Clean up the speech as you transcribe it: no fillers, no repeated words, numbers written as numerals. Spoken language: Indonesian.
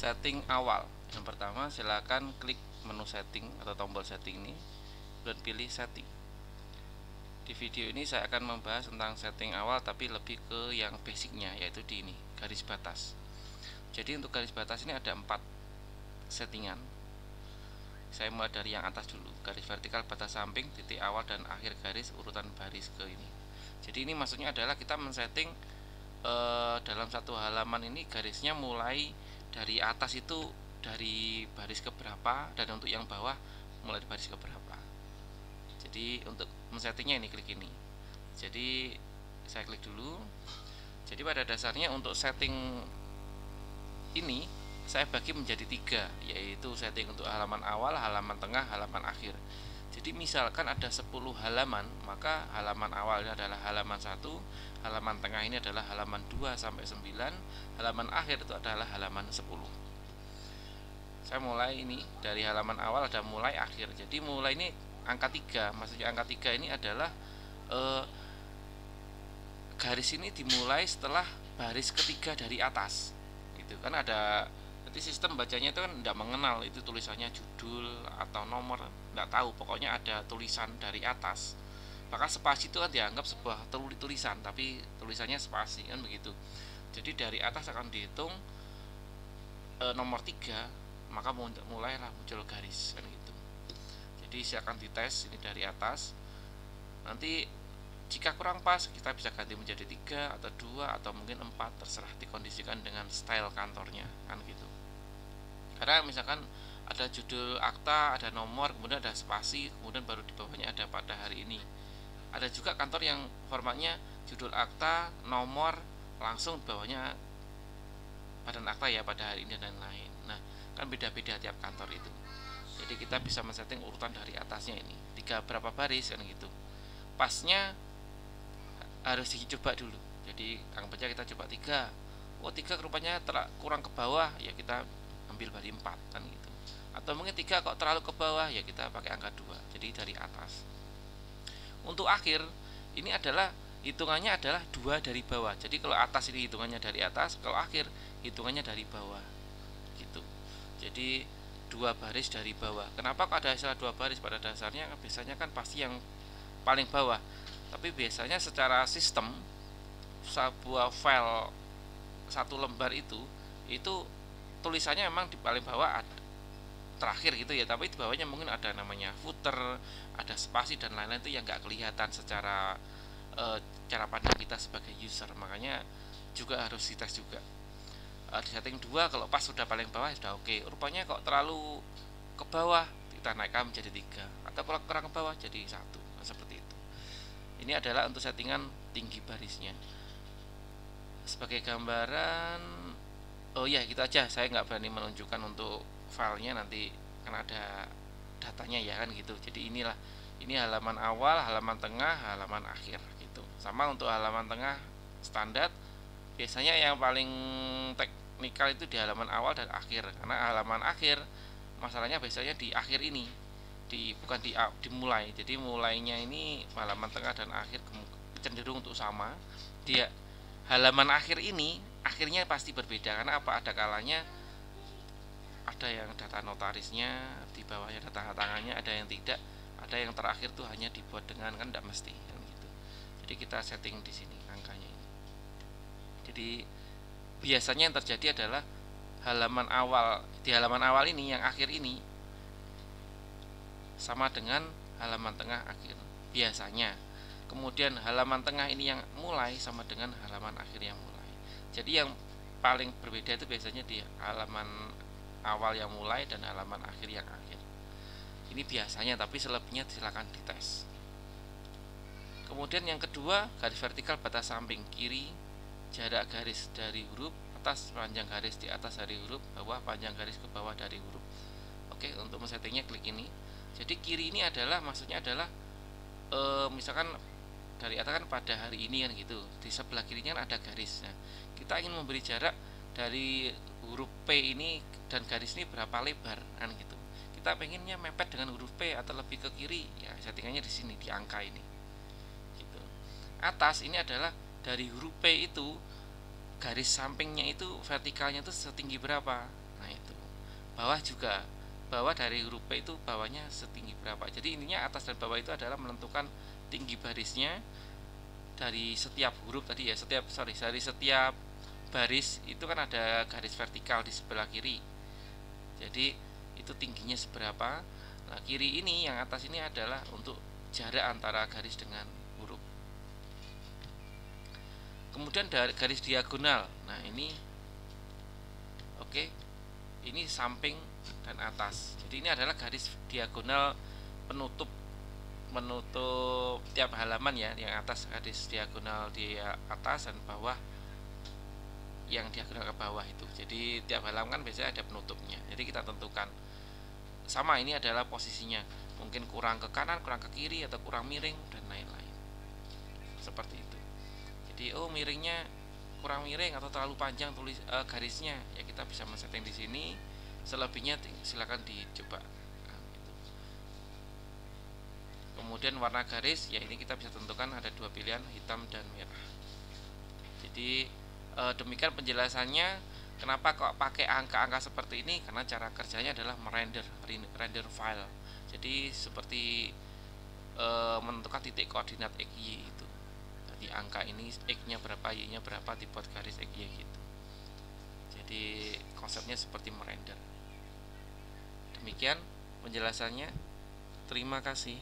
setting awal. Yang pertama, silakan klik menu setting atau tombol setting ini dan pilih setting. Di video ini saya akan membahas tentang setting awal, tapi lebih ke yang basicnya, yaitu di ini, garis batas. Jadi untuk garis batas ini ada 4 settingan. Saya mulai dari yang atas dulu, garis vertikal, batas samping, titik awal dan akhir garis, urutan baris ke ini. Jadi ini maksudnya adalah kita men-setting dalam satu halaman ini garisnya mulai dari atas itu dari baris ke berapa, dan untuk yang bawah mulai dari baris ke berapa. Jadi untuk men-settingnya ini klik ini. Jadi saya klik dulu. Jadi pada dasarnya untuk setting ini saya bagi menjadi 3, yaitu setting untuk halaman awal, halaman tengah, halaman akhir. Jadi misalkan ada 10 halaman, maka halaman awal ini adalah halaman 1, halaman tengah ini adalah halaman 2 sampai 9, halaman akhir itu adalah halaman 10. Saya mulai ini dari halaman awal, ada mulai, akhir. Jadi mulai ini angka 3, maksudnya angka 3 ini adalah garis ini dimulai setelah baris ketiga dari atas. Gitu kan ada. Jadi sistem bacanya itu kan tidak mengenal itu tulisannya judul atau nomor, tidak tahu, pokoknya ada tulisan dari atas. Maka spasi itu kan dianggap sebuah tulisan, tapi tulisannya spasi kan begitu. Jadi dari atas akan dihitung nomor 3, maka mulailah muncul garis kan gitu. Jadi silakan dites ini dari atas. Nanti jika kurang pas kita bisa ganti menjadi 3 atau 2 atau mungkin 4, terserah, dikondisikan dengan style kantornya kan gitu. Karena misalkan ada judul akta, ada nomor, kemudian ada spasi, kemudian baru di bawahnya ada pada hari ini. Ada juga kantor yang formatnya judul akta, nomor, langsung di bawahnya badan akta ya pada hari ini dan lain. Nah, kan beda-beda tiap kantor itu. Jadi kita bisa men-setting urutan dari atasnya ini, 3 berapa baris kan gitu. Pasnya harus dicoba dulu. Jadi anggap aja kita coba 3. Oh, 3 rupanya kurang ke bawah, ya kita ambil dari 4 kan gitu. Atau mungkin 3 kok terlalu ke bawah, ya kita pakai angka 2. Jadi dari atas. Untuk akhir ini adalah hitungannya adalah 2 dari bawah. Jadi kalau atas ini hitungannya dari atas, kalau akhir hitungannya dari bawah. Gitu. Jadi 2 baris dari bawah. Kenapa kok ada istilah 2 baris? Pada dasarnya biasanya kan pasti yang paling bawah. Tapi biasanya secara sistem sebuah file satu lembar itu tulisannya memang di paling bawah terakhir gitu ya, tapi di bawahnya mungkin ada namanya footer, ada spasi dan lain-lain itu yang nggak kelihatan secara cara pandang kita sebagai user. Makanya juga harus dites juga. Di setting 2 kalau pas sudah paling bawah sudah oke. Rupanya kok terlalu ke bawah, kita naikkan menjadi 3, atau kalau kurang ke bawah jadi 1, seperti itu. Ini adalah untuk settingan tinggi barisnya. Sebagai gambaran, oh ya gitu aja, saya nggak berani menunjukkan untuk filenya nanti kan ada datanya ya kan gitu. Jadi ini halaman awal, halaman tengah, halaman akhir gitu. Sama untuk halaman tengah standar, biasanya yang paling teknikal itu di halaman awal dan akhir, karena halaman akhir masalahnya biasanya di akhir ini, bukan dimulai. Jadi mulainya ini halaman tengah dan akhir cenderung untuk sama. Dia halaman akhir ini akhirnya pasti berbeda, karena apa, ada kalanya ada yang data notarisnya di bawahnya data tangannya, ada yang tidak, ada yang terakhir tuh hanya dibuat dengan, kan tidak mesti kan gitu. Jadi kita setting di sini angkanya ini. Jadi biasanya yang terjadi adalah di halaman awal ini yang akhir ini sama dengan halaman tengah akhir biasanya. Kemudian halaman tengah ini yang mulai sama dengan halaman akhir yang mulai. Jadi yang paling berbeda itu biasanya di halaman awal yang mulai dan halaman akhir yang akhir. Ini biasanya, tapi selebihnya silakan dites. Kemudian yang kedua, garis vertikal batas samping kiri, jarak garis dari huruf atas, panjang garis di atas dari huruf bawah, panjang garis ke bawah dari huruf. Oke, untuk men-settingnya klik ini. Jadi kiri ini adalah maksudnya adalah misalkan dari atas kan pada hari ini kan gitu, di sebelah kirinya kan ada garis. Nah, kita ingin memberi jarak dari huruf P ini dan garis ini berapa lebar kan gitu. Kita pengennya mepet dengan huruf P atau lebih ke kiri, ya settingannya di sini, di angka ini gitu. Atas ini adalah dari huruf P itu garis sampingnya itu vertikalnya itu setinggi berapa. Nah itu bawah juga, bawah dari huruf P itu bawahnya setinggi berapa. Jadi intinya atas dan bawah itu adalah menentukan tinggi barisnya dari setiap huruf tadi ya, dari setiap baris itu kan ada garis vertikal di sebelah kiri. Jadi itu tingginya seberapa. Nah kiri ini yang atas ini adalah untuk jarak antara garis dengan huruf. Kemudian dari garis diagonal. Nah ini oke, ini samping dan atas. Jadi ini adalah garis diagonal penutup tiap halaman ya. Yang atas garis diagonal di atas dan bawah yang diagonal ke bawah itu. Jadi tiap halaman kan biasanya ada penutupnya. Jadi kita tentukan sama, ini adalah posisinya. Mungkin kurang ke kanan, kurang ke kiri, atau kurang miring dan lain-lain. Seperti itu. Jadi miringnya kurang miring atau terlalu panjang garisnya ya kita bisa men-setting di sini. Selebihnya silakan dicoba. Nah, gitu. Kemudian warna garis ya ini kita bisa tentukan ada dua pilihan, hitam dan merah. Jadi demikian penjelasannya. Kenapa kok pakai angka-angka seperti ini? Karena cara kerjanya adalah render file. Jadi seperti menentukan titik koordinat XY itu. Jadi angka ini X-nya berapa, Y-nya berapa, dibuat garis XY gitu. Jadi konsepnya seperti merender. Demikian penjelasannya. Terima kasih.